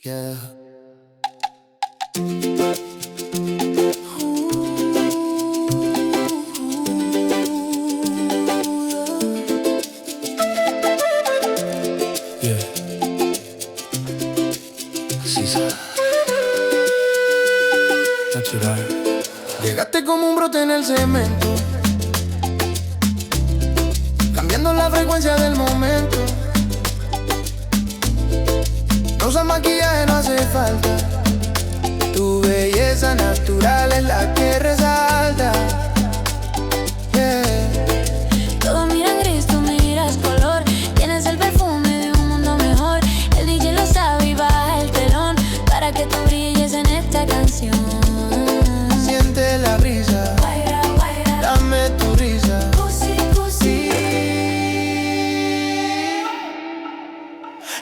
Yeah. Yeah. Sisa. Natural. Llegaste como un brote en el cemento, cambiando la frecuencia del momento. No usas maquillaje, no hace falta. Tu belleza natural es la que resalta. Yeah. Todos miran gris, tú miras color. Tienes el perfume de un mundo mejor. El DJ lo sabe y baja el telón para que tú brilles en esta canción. Siente la brisa, Guaira, guaira, dame tu risa. pussy, pussy.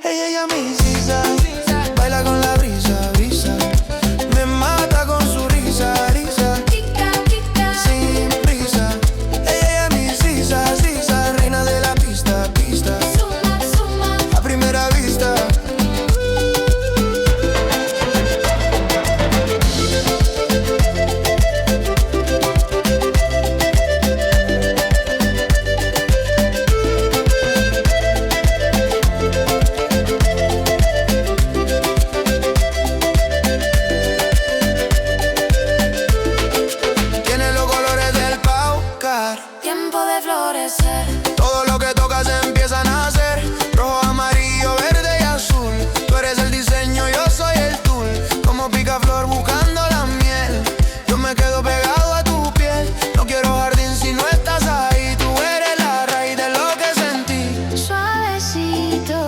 Ella mi sisa, baila con la brisa, brisa. Me mata con su risa, risa. Kika, kika. Sin prisa. Ella mi sisa, sisa, reina de la pista, pista. Suma, suma. A primera vista. Tiene los colores del Paucar. Tiempo de florecer. Todo lo que tocas empieza a nacer. Rojo, amarillo, verde y azul. Tú eres el diseño, yo soy el tul. Como picaflor buscando la miel. Yo me quedo pegado a tu piel. No quiero jardín si no estás ahí. Tú eres la raíz de lo que sentí. Suavecito.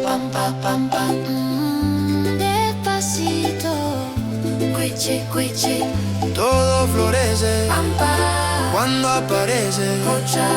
Pam, pam, pam, pam. Despacito. Cuichi, cuichi. Todo florece Pam, pam. cuando aparece. Escucha.